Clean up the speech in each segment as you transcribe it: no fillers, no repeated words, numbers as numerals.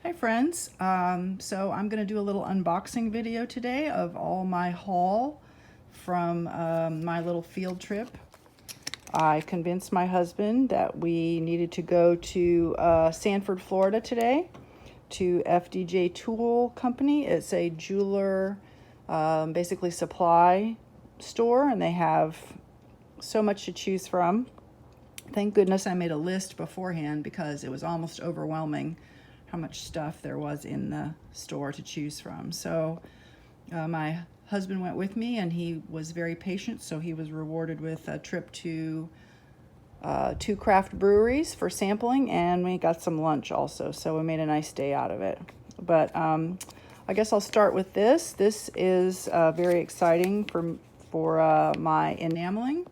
Hi friends, so I'm going to do a little unboxing video today of all my haul from my little field trip. I convinced my husband that we needed to go to Sanford, Florida today to FDJ Tool Company. It's a jeweler, basically supply store, and they have so much to choose from. Thank goodness I made a list beforehand because it was almost overwhelming how much stuff there was in the store to choose from. So my husband went with me and he was very patient, so he was rewarded with a trip to 2 craft breweries for sampling, and we got some lunch also, so we made a nice day out of it. But I guess I'll start with this. This is very exciting for my enameling.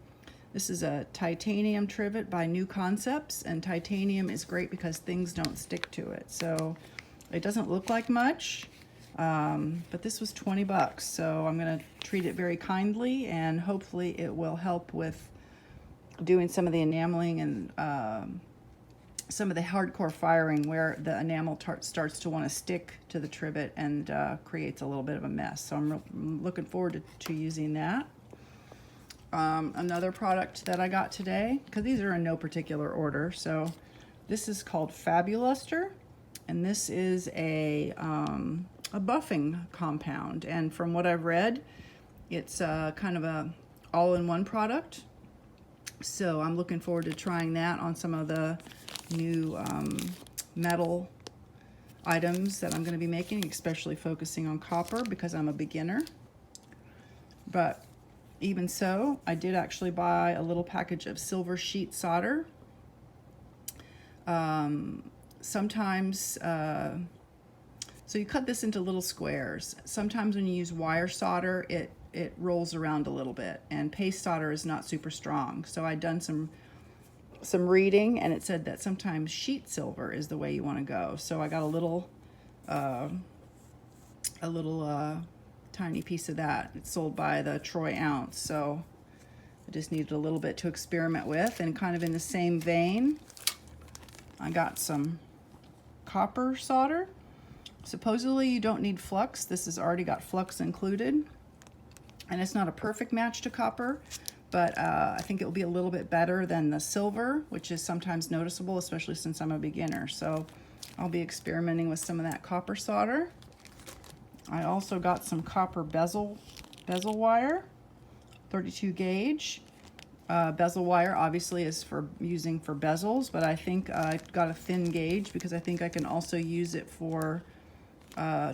This is a titanium trivet by New Concepts, and titanium is great because things don't stick to it. So it doesn't look like much, but this was 20 bucks. So I'm gonna treat it very kindly, and hopefully it will help with doing some of the enameling and some of the hardcore firing where the enamel starts to want to stick to the trivet and creates a little bit of a mess. So I'm looking forward to using that. Another product that I got today, because these are in no particular order, so this is called Fabuluster, and this is a buffing compound, and from what I've read, it's kind of a all-in-one product. So I'm looking forward to trying that on some of the new metal items that I'm going to be making, especially focusing on copper because I'm a beginner. But even so, I did actually buy a little package of silver sheet solder. Sometimes, so you cut this into little squares. Sometimes when you use wire solder, it rolls around a little bit, and paste solder is not super strong. So I'd done some reading, and it said that sometimes sheet silver is the way you want to go. So I got a little tiny piece of that. It's sold by the troy ounce, so I just needed a little bit to experiment with. And kind of in the same vein, I got some copper solder. Supposedly you don't need flux. This has already got flux included, and it's not a perfect match to copper, but I think it will be a little bit better than the silver, which is sometimes noticeable, especially since I'm a beginner. So I'll be experimenting with some of that copper solder. I also got some copper bezel wire, 32 gauge. Bezel wire obviously is for using for bezels, but I think I got a thin gauge because I think I can also use it for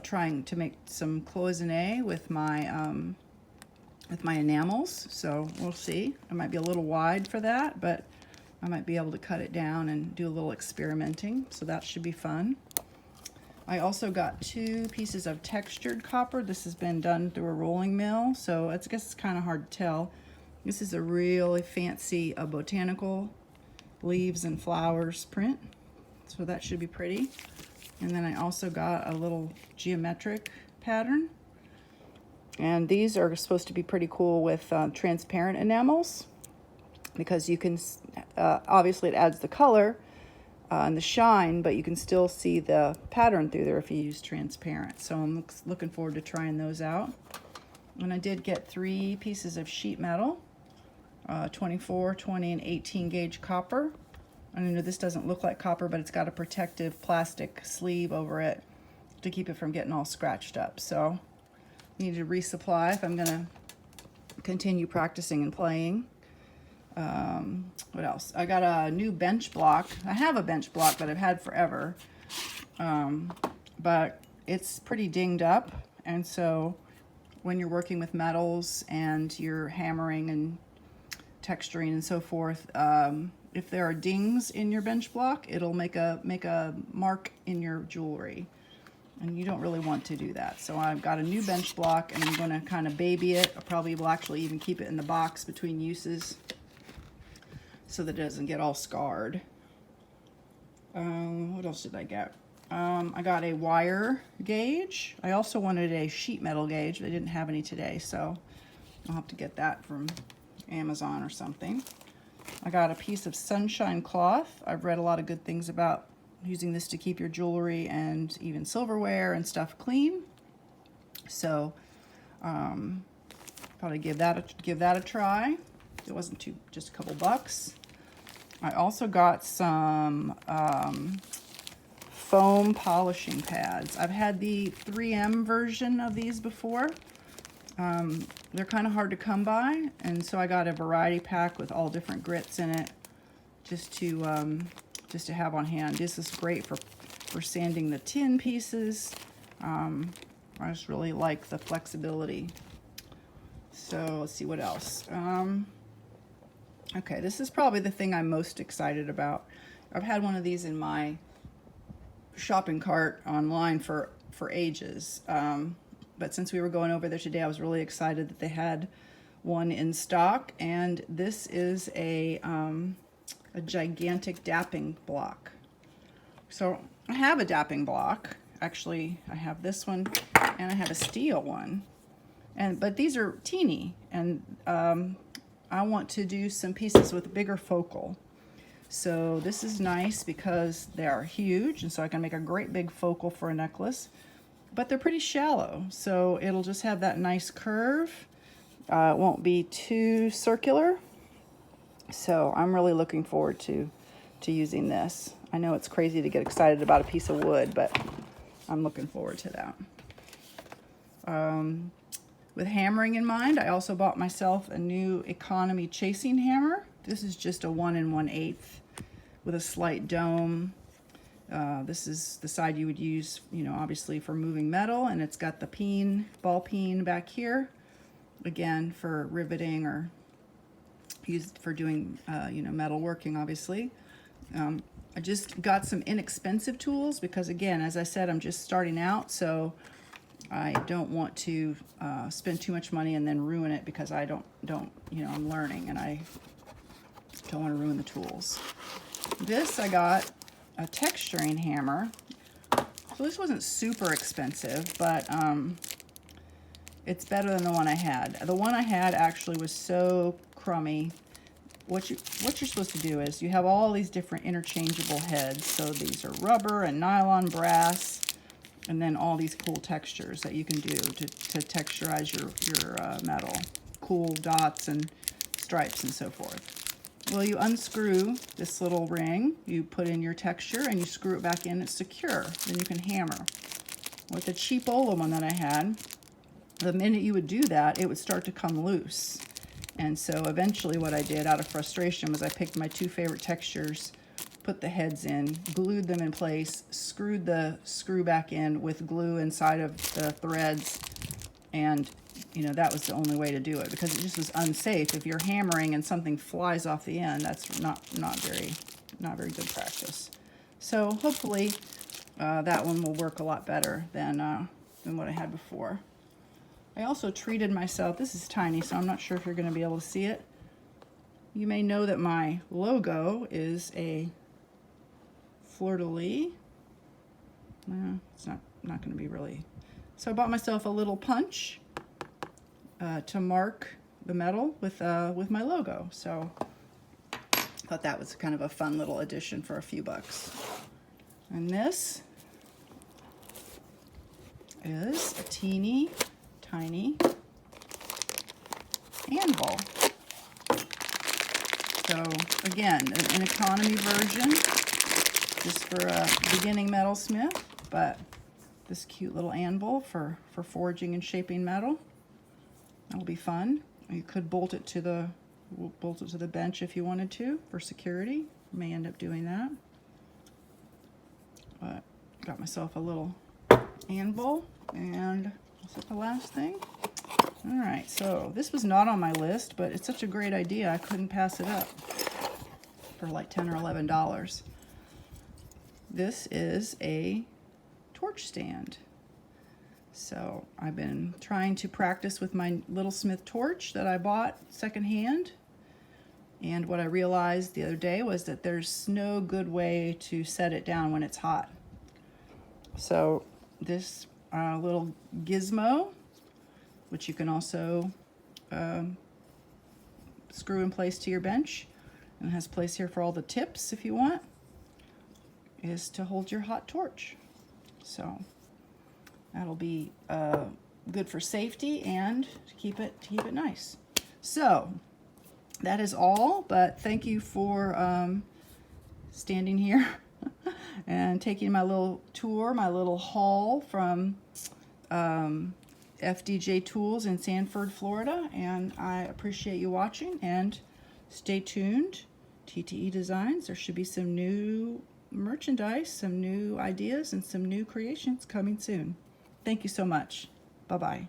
trying to make some cloisonne with my enamels. So we'll see. I might be a little wide for that, but I might be able to cut it down and do a little experimenting. So that should be fun. I also got 2 pieces of textured copper. This has been done through a rolling mill, so I guess it's kind of hard to tell. This is a really fancy botanical leaves and flowers print, so that should be pretty. And then I also got a little geometric pattern, and these are supposed to be pretty cool with transparent enamels, because you can obviously it adds the color and the shine, but you can still see the pattern through there if you use transparent. So I'm looking forward to trying those out. And I did get 3 pieces of sheet metal, 24, 20, and 18 gauge copper. I know this doesn't look like copper, but it's got a protective plastic sleeve over it to keep it from getting all scratched up. So I need to resupply if I'm gonna continue practicing and playing. What else? I got a new bench block. I have a bench block that I've had forever, but it's pretty dinged up, and so when you're working with metals and you're hammering and texturing and so forth, if there are dings in your bench block, it'll make a mark in your jewelry, and you don't really want to do that. So I've got a new bench block, and I'm going to kind of baby it. I probably will actually even keep it in the box between uses, so that it doesn't get all scarred. What else did I get? I got a wire gauge. I also wanted a sheet metal gauge. They didn't have any today, so I'll have to get that from Amazon or something. I got a piece of sunshine cloth. I've read a lot of good things about using this to keep your jewelry and even silverware and stuff clean. So probably give that a try. It wasn't just a couple bucks. I also got some foam polishing pads. I've had the 3M version of these before. They're kind of hard to come by, and so I got a variety pack with all different grits in it, just to have on hand. This is great for sanding the tin pieces. I just really like the flexibility. So let's see what else. Okay, this is probably the thing I'm most excited about. I've had one of these in my shopping cart online for ages. But since we were going over there today, I was really excited that they had one in stock. And this is a gigantic dapping block. So I have a dapping block. Actually, I have this one and I have a steel one. But these are teeny, and I want to do some pieces with bigger focal. So this is nice because they are huge, and so I can make a great big focal for a necklace. But they're pretty shallow, so it'll just have that nice curve. It won't be too circular. So I'm really looking forward to using this. I know it's crazy to get excited about a piece of wood, but I'm looking forward to that. With hammering in mind, I also bought myself a new economy chasing hammer. This is just a 1 1/8 with a slight dome. This is the side you would use, obviously for moving metal, and it's got the ball peen back here, again for riveting or used for doing, metal working, obviously. I just got some inexpensive tools because, again, as I said, I'm just starting out, so I don't want to spend too much money and then ruin it because I don't, I'm learning and I don't want to ruin the tools. This, I got a texturing hammer. So this wasn't super expensive, but it's better than the one I had. The one I had actually was so crummy. What you're supposed to do is you have all these different interchangeable heads. So these are rubber and nylon, brass, and then all these cool textures that you can do to texturize your metal. Cool dots and stripes and so forth. Well, you unscrew this little ring, you put in your texture, and you screw it back in. It's secure. Then you can hammer. With the cheap Ola one that I had, the minute you would do that, it would start to come loose. And so eventually what I did out of frustration was I picked my two favorite textures, put the heads in, glued them in place, screwed the screw back in with glue inside of the threads, and that was the only way to do it because it just was unsafe. If you're hammering and something flies off the end, that's not very good practice. So hopefully that one will work a lot better than what I had before. I also treated myself. This is tiny, so I'm not sure if you're going to be able to see it. You may know that my logo is a fleur-de-lis. It's not going to be really. So I bought myself a little punch to mark the metal with my logo. So I thought that was kind of a fun little addition for a few bucks. And this is a teeny tiny anvil. So again, an economy version, just for a beginning metalsmith, but this cute little anvil for forging and shaping metal. That'll be fun. You could bolt it to the bench if you wanted to for security. May end up doing that. But got myself a little anvil, and what's the last thing? All right, so this was not on my list, but it's such a great idea I couldn't pass it up for like $10 or $11. This is a torch stand. So I've been trying to practice with my Little Smith torch that I bought secondhand. And what I realized the other day was that there's no good way to set it down when it's hot. So this little gizmo, which you can also screw in place to your bench, and it has place here for all the tips if you want. is to hold your hot torch. So that'll be good for safety and to keep it nice. So that is all, but thank you for standing here and taking my little tour, my little haul from FDJTools in Sanford, Florida, and I appreciate you watching, and stay tuned. TTE Designs, there should be some new merchandise, some new ideas, and some new creations coming soon. Thank you so much. Bye-bye.